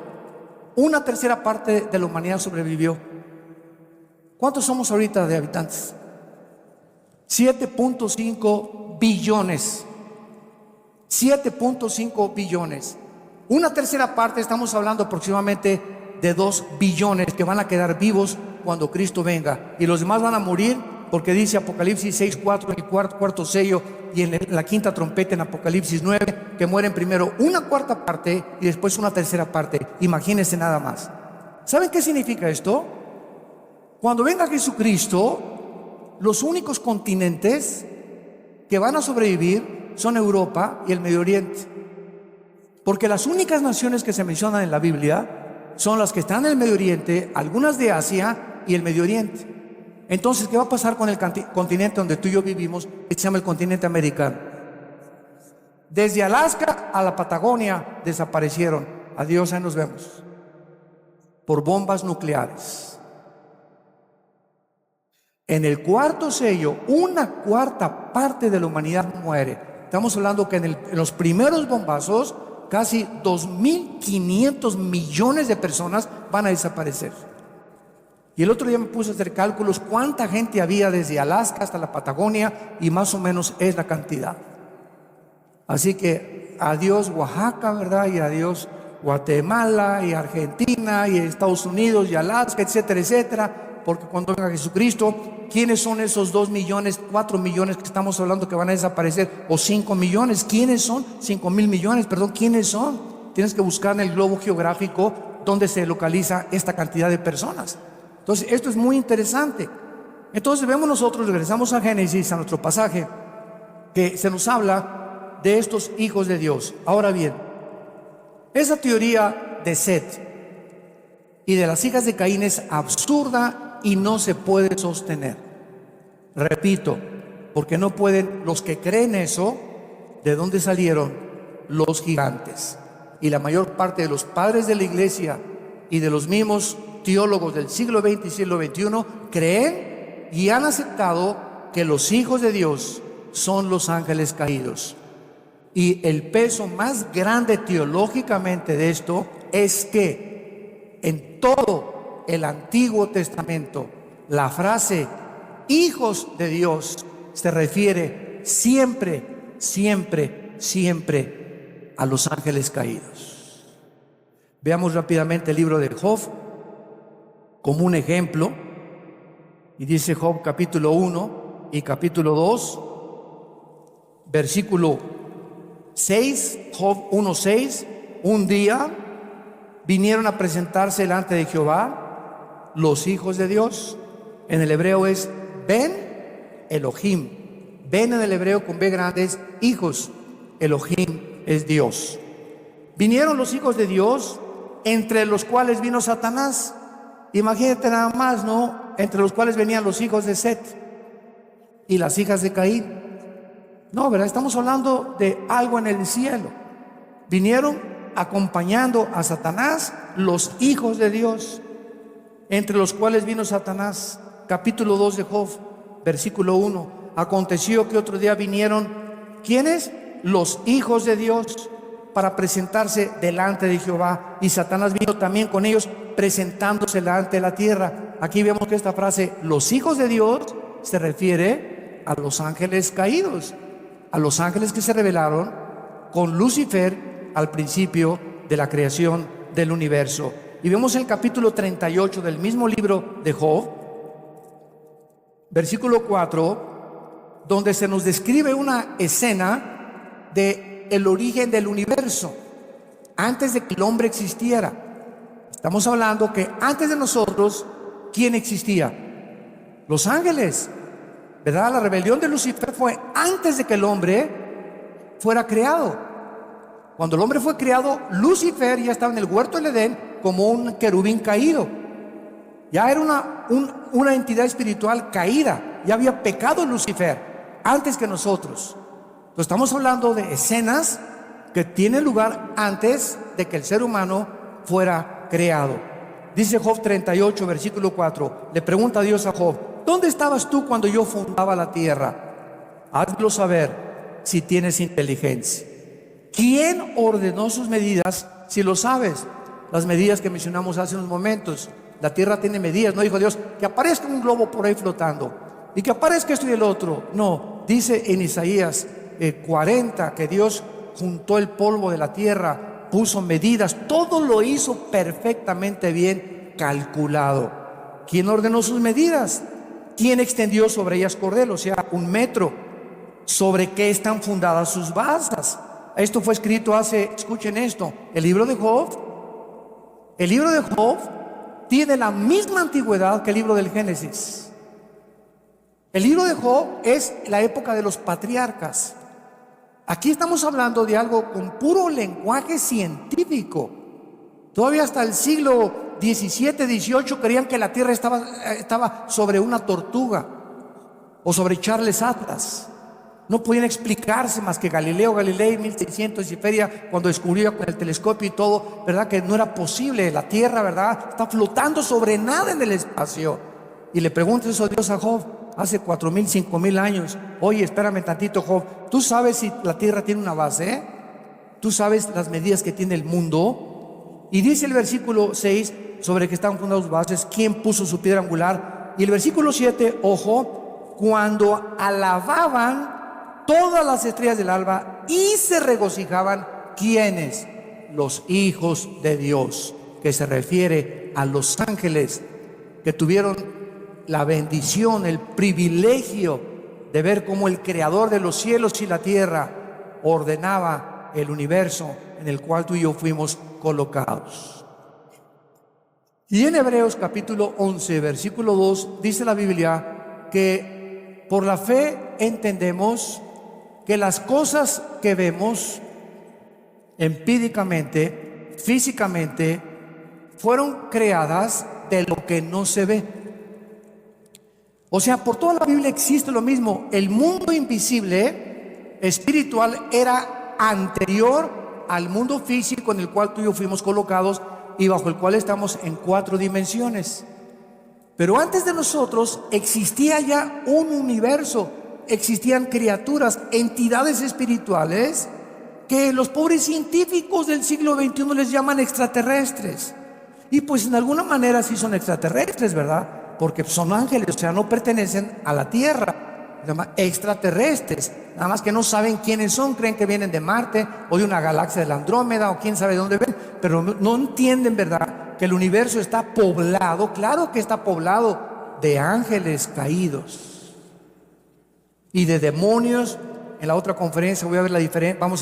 una tercera parte de la humanidad sobrevivió. ¿Cuántos somos ahorita de habitantes? 7.5 billones. 7.5 billones. Una tercera parte, estamos hablando aproximadamente de 2 billones que van a quedar vivos cuando Cristo venga, y los demás van a morir, porque dice Apocalipsis 6:4 en el cuarto sello, y en la quinta trompeta en Apocalipsis 9, que mueren primero una cuarta parte y después una tercera parte. Imagínense nada más. ¿Saben qué significa esto? Cuando venga Jesucristo, los únicos continentes que van a sobrevivir son Europa y el Medio Oriente. Porque las únicas naciones que se mencionan en la Biblia son las que están en el Medio Oriente, algunas de Asia y el Medio Oriente. Entonces, ¿qué va a pasar con el continente donde tú y yo vivimos, que se llama el continente americano? Desde Alaska a la Patagonia desaparecieron. Adiós, ahí nos vemos. Por bombas nucleares. En el cuarto sello, una cuarta parte de la humanidad muere. Estamos hablando que en los primeros bombazos, casi 2.500 millones de personas van a desaparecer. Y el otro día me puse a hacer cálculos cuánta gente había desde Alaska hasta la Patagonia, y más o menos es la cantidad. Así que adiós Oaxaca, ¿verdad? Y adiós Guatemala y Argentina y Estados Unidos y Alaska, etcétera, etcétera. Porque cuando venga Jesucristo, ¿quiénes son esos 2 millones, 4 millones que estamos hablando que van a desaparecer? O 5 millones, ¿quiénes son? 5.000 millones, perdón, ¿quiénes son? Tienes que buscar en el globo geográfico dónde se localiza esta cantidad de personas. Entonces, esto es muy interesante. Entonces vemos nosotros, regresamos a Génesis, a nuestro pasaje, que se nos habla de estos hijos de Dios. Ahora bien, esa teoría de Set y de las hijas de Caín es absurda y no se puede sostener. Repito, porque no pueden, los que creen eso, ¿de dónde salieron? Los gigantes. Y la mayor parte de los padres de la iglesia y de los mismos teólogos del siglo XX y siglo XXI creen y han aceptado que los hijos de Dios son los ángeles caídos. Y el peso más grande teológicamente de esto es que en todo el Antiguo Testamento la frase hijos de Dios se refiere siempre, siempre, siempre a los ángeles caídos. Veamos rápidamente el libro de Job como un ejemplo. Y dice Job capítulo 1 y capítulo 2, versículo 6, Job 1:6. Un día vinieron a presentarse delante de Jehová los hijos de Dios. En el hebreo es Ben Elohim. Ben en el hebreo con B grande es hijos. Elohim es Dios. Vinieron los hijos de Dios, entre los cuales vino Satanás. Imagínate nada más, ¿no? Entre los cuales venían los hijos de Set y las hijas de Caín. No, ¿verdad? Estamos hablando de algo en el cielo. Vinieron acompañando a Satanás los hijos de Dios, entre los cuales vino Satanás. Capítulo 2 de Job, versículo 1. Aconteció que otro día vinieron, ¿quiénes? Los hijos de Dios, para presentarse delante de Jehová, y Satanás vino también con ellos, presentándose delante de la tierra. Aquí vemos que esta frase, los hijos de Dios, se refiere a los ángeles caídos, a los ángeles que se rebelaron con Lucifer al principio de la creación del universo. Y vemos el capítulo 38 del mismo libro de Job, versículo 4, donde se nos describe una escena de el origen del universo, antes de que el hombre existiera. Estamos hablando que antes de nosotros, ¿quién existía? Los ángeles, ¿verdad? La rebelión de Lucifer fue antes de que el hombre fuera creado. Cuando el hombre fue creado, Lucifer ya estaba en el huerto del Edén como un querubín caído. Ya era una entidad espiritual caída. Ya había pecado Lucifer antes que nosotros. Entonces estamos hablando de escenas que tienen lugar antes de que el ser humano fuera creado. Dice Job 38, versículo 4. Le pregunta a Dios a Job: ¿dónde estabas tú cuando yo fundaba la tierra? Hazlo saber si tienes inteligencia. ¿Quién ordenó sus medidas? Si lo sabes, las medidas que mencionamos hace unos momentos. La tierra tiene medidas. No dijo Dios que aparezca un globo por ahí flotando y que aparezca esto y el otro. No, dice en Isaías 40 que Dios juntó el polvo de la tierra, puso medidas, todo lo hizo perfectamente bien calculado. ¿Quién ordenó sus medidas? ¿Quién extendió sobre ellas cordel? O sea, 1 metro. ¿Sobre qué están fundadas sus basas? Esto fue escrito hace, escuchen esto, el libro de Job tiene la misma antigüedad que el libro del Génesis. El libro de Job es la época de los patriarcas. Aquí estamos hablando de algo con puro lenguaje científico. Todavía hasta el siglo XVII, XVIII creían que la tierra estaba sobre una tortuga o sobre Charles Atlas. No podían explicarse más que Galileo Galilei, 1600 y feria, cuando descubrió con el telescopio y todo, ¿verdad? Que no era posible. La tierra, ¿verdad? Está flotando sobre nada en el espacio. Y le pregunta eso a Dios a Job: hace 4,000, 5,000 años. Oye, espérame tantito, Job. ¿Tú sabes si la tierra tiene una base? ¿Tú sabes las medidas que tiene el mundo? Y dice el versículo 6, sobre que están fundadas bases, ¿quién puso su piedra angular? Y el versículo 7, ojo, cuando alababan todas las estrellas del alba y se regocijaban, ¿quiénes? Los hijos de Dios, que se refiere a los ángeles que tuvieron la bendición, el privilegio de ver cómo el creador de los cielos y la tierra ordenaba el universo en el cual tú y yo fuimos colocados. Y en Hebreos capítulo 11, versículo 2, dice la Biblia que por la fe entendemos que las cosas que vemos empíricamente, físicamente, fueron creadas de lo que no se ve. O sea, por toda la Biblia existe lo mismo. El mundo invisible, espiritual, era anterior al mundo físico en el cual tú y yo fuimos colocados y bajo el cual estamos en 4 dimensiones. Pero antes de nosotros existía ya un universo, existían criaturas, entidades espirituales que los pobres científicos del siglo XXI les llaman extraterrestres. Y pues en alguna manera sí son extraterrestres, ¿verdad? Porque son ángeles, o sea, no pertenecen a la Tierra, se llaman extraterrestres. Nada más que no saben quiénes son, creen que vienen de Marte o de una galaxia de la Andrómeda o quién sabe dónde ven, pero no entienden, ¿verdad?, que el universo está poblado, claro que está poblado de ángeles caídos y de demonios. En la otra conferencia vamos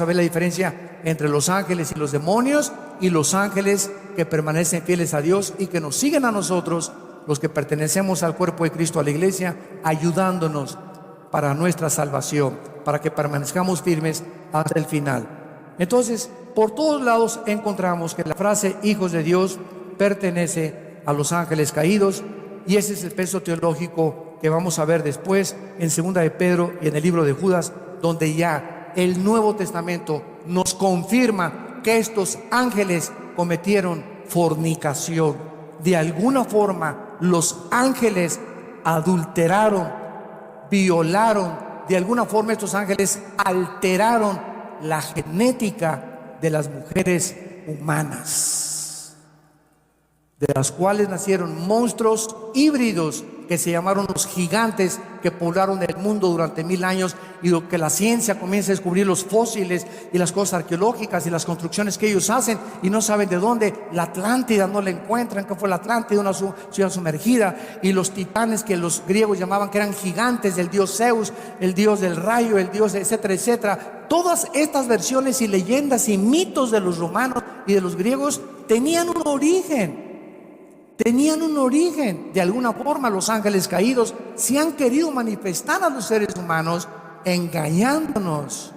a ver la diferencia entre los ángeles y los demonios, y los ángeles que permanecen fieles a Dios y que nos siguen a nosotros, los que pertenecemos al cuerpo de Cristo, a la iglesia, ayudándonos para nuestra salvación, para que permanezcamos firmes hasta el final. Entonces, por todos lados encontramos que la frase hijos de Dios pertenece a los ángeles caídos, y ese es el peso teológico que vamos a ver después en 2 de Pedro y en el libro de Judas, donde ya el Nuevo Testamento nos confirma que estos ángeles cometieron fornicación. De alguna forma, los ángeles adulteraron, violaron, de alguna forma estos ángeles alteraron la genética de las mujeres humanas, de las cuales nacieron monstruos híbridos que se llamaron los gigantes, que poblaron el mundo durante 1000 años, y lo que la ciencia comienza a descubrir, los fósiles y las cosas arqueológicas y las construcciones que ellos hacen, y no saben de dónde. La Atlántida no la encuentran, que fue la Atlántida, una ciudad sumergida, y los titanes que los griegos llamaban que eran gigantes, el dios Zeus, el dios del rayo, el dios etcétera, etcétera. Todas estas versiones y leyendas y mitos de los romanos y de los griegos tenían un origen. De alguna forma los ángeles caídos se han querido manifestar a los seres humanos, engañándonos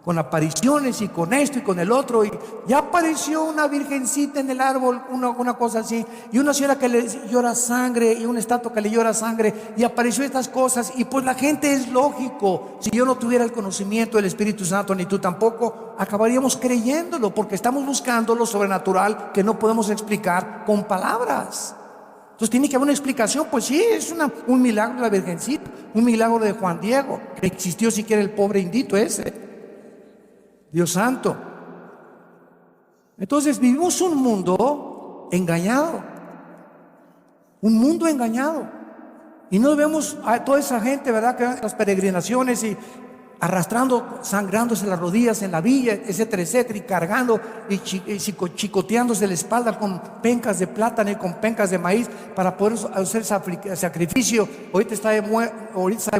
con apariciones y con esto y con el otro. Y ya apareció una virgencita en el árbol, una cosa así, y una señora que le llora sangre, y una estatua que le llora sangre, y apareció estas cosas. Y pues la gente, es lógico, si yo no tuviera el conocimiento del Espíritu Santo, ni tú tampoco, acabaríamos creyéndolo, porque estamos buscando lo sobrenatural que no podemos explicar con palabras. Entonces tiene que haber una explicación. Pues sí, es un milagro de la virgencita, un milagro de Juan Diego, que existió siquiera el pobre indito ese, Dios santo. Entonces vivimos un mundo engañado, y no vemos a toda esa gente, ¿verdad?, que van a las peregrinaciones y arrastrando, sangrándose las rodillas en la villa, etcétera, etcétera, y cargando y chicoteándose la espalda con pencas de plátano y con pencas de maíz para poder hacer sacrificio. Ahorita está de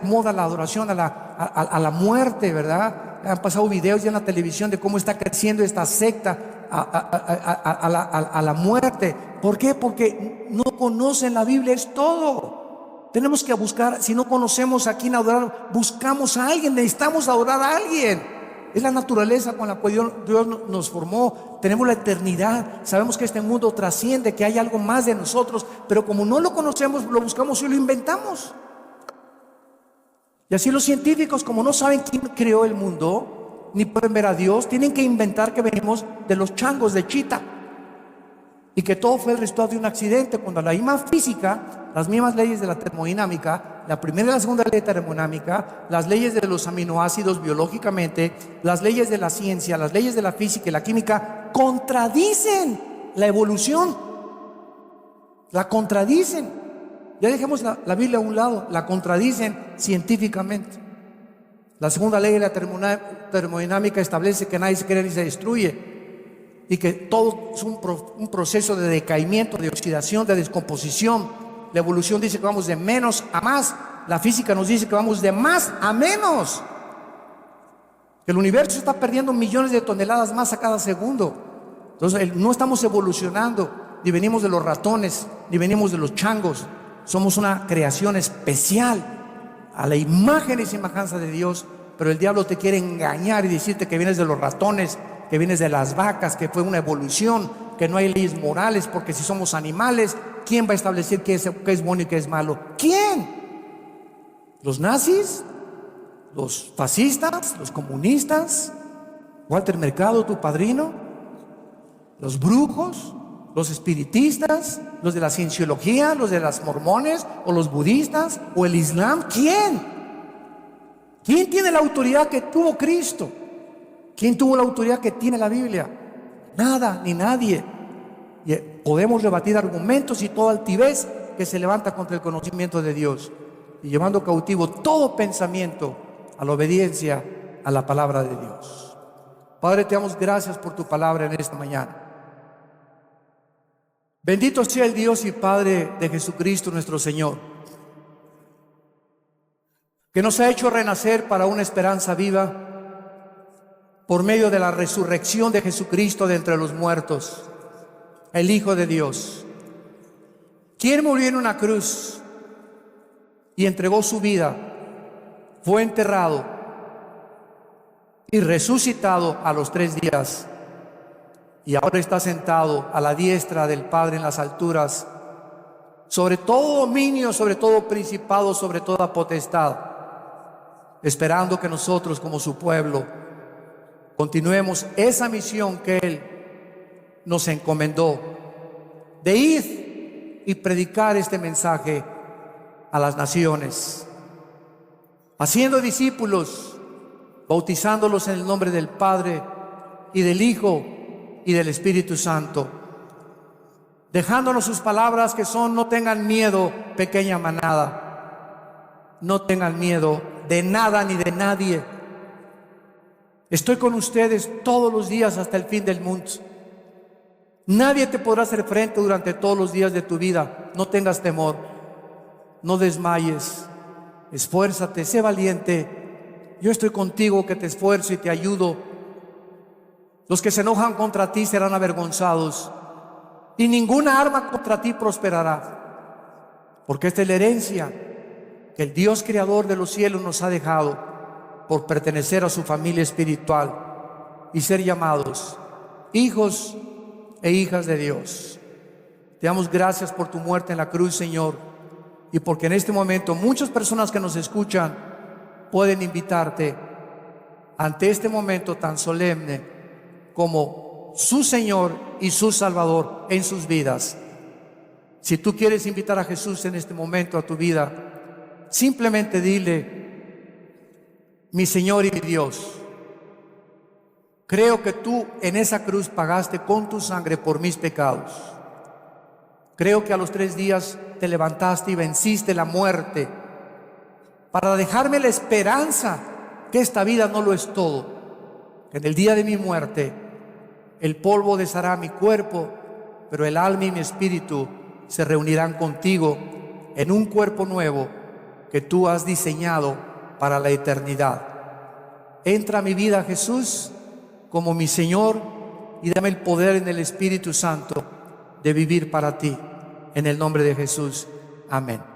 moda la adoración a la muerte, ¿verdad? Han pasado videos ya en la televisión de cómo está creciendo esta secta a la muerte. ¿Por qué? Porque no conocen la Biblia, es todo. Tenemos que buscar. Si no conocemos a quién adorar, buscamos a alguien, necesitamos adorar a alguien. Es la naturaleza con la cual Dios nos formó. Tenemos la eternidad, sabemos que este mundo trasciende, que hay algo más de nosotros, pero como no lo conocemos, lo buscamos y lo inventamos. Y así los científicos, como no saben quién creó el mundo, ni pueden ver a Dios, tienen que inventar que venimos de los changos de Chita. y que todo fue el resultado de un accidente, cuando la misma física, las mismas leyes de la termodinámica, la primera y la segunda ley termodinámica, las leyes de los aminoácidos biológicamente, las leyes de la ciencia, las leyes de la física y la química contradicen la evolución, la contradicen. Ya dejemos la Biblia a un lado, la contradicen científicamente. La segunda ley de la termodinámica establece que nadie se crea ni se destruye, y que todo es un proceso de decaimiento, de oxidación, de descomposición. La evolución dice que vamos de menos a más. La física nos dice que vamos de más a menos, que el universo está perdiendo millones de toneladas más a cada segundo. Entonces no estamos evolucionando, ni venimos de los ratones, ni venimos de los changos. Somos una creación especial, a la imagen y semejanza de Dios. Pero el diablo te quiere engañar y decirte que vienes de los ratones, que vienes de las vacas, que fue una evolución, que no hay leyes morales, porque si somos animales, ¿quién va a establecer qué es bueno y qué es malo? ¿Quién? ¿Los nazis? ¿Los fascistas? ¿Los comunistas? ¿Walter Mercado, tu padrino? ¿Los brujos? ¿Los espiritistas? ¿Los de la cienciología? ¿Los de las mormones? ¿O los budistas? ¿O el islam? ¿Quién? ¿Quién tiene la autoridad que tuvo Cristo? ¿Quién tuvo la autoridad que tiene la Biblia? Nada, ni nadie. Y podemos rebatir argumentos y toda altivez que se levanta contra el conocimiento de Dios, y llevando cautivo todo pensamiento a la obediencia a la palabra de Dios. Padre, te damos gracias por tu palabra en esta mañana. Bendito sea el Dios y Padre de Jesucristo nuestro Señor, que nos ha hecho renacer para una esperanza viva por medio de la resurrección de Jesucristo de entre los muertos, el Hijo de Dios, quien murió en una cruz y entregó su vida, fue enterrado y resucitado a los 3 días, y ahora está sentado a la diestra del Padre en las alturas, sobre todo dominio, sobre todo principado, sobre toda potestad, esperando que nosotros como su pueblo continuemos esa misión que Él nos encomendó, de ir y predicar este mensaje a las naciones, haciendo discípulos, bautizándolos en el nombre del Padre y del Hijo y del Espíritu Santo, dejándonos sus palabras que son: no tengan miedo, pequeña manada, no tengan miedo de nada ni de nadie. Estoy con ustedes todos los días hasta el fin del mundo. Nadie te podrá hacer frente durante todos los días de tu vida. No tengas temor, no desmayes, esfuérzate, sé valiente. Yo estoy contigo, que te esfuerzo y te ayudo. Los que se enojan contra ti serán avergonzados, y ninguna arma contra ti prosperará, porque esta es la herencia que el Dios creador de los cielos nos ha dejado, por pertenecer a su familia espiritual y ser llamados hijos e hijas de Dios. Te damos gracias por tu muerte en la cruz, Señor, y porque en este momento muchas personas que nos escuchan pueden invitarte ante este momento tan solemne como su Señor y su Salvador en sus vidas. Si tú quieres invitar a Jesús en este momento a tu vida, simplemente dile: mi Señor y mi Dios, creo que tú en esa cruz pagaste con tu sangre por mis pecados. Creo que a los 3 días te levantaste y venciste la muerte para dejarme la esperanza que esta vida no lo es todo, que en el día de mi muerte el polvo deshará mi cuerpo, pero el alma y mi espíritu se reunirán contigo en un cuerpo nuevo que tú has diseñado para la eternidad. Entra a mi vida, Jesús, como mi Señor, y dame el poder en el Espíritu Santo de vivir para ti. En el nombre de Jesús. Amén.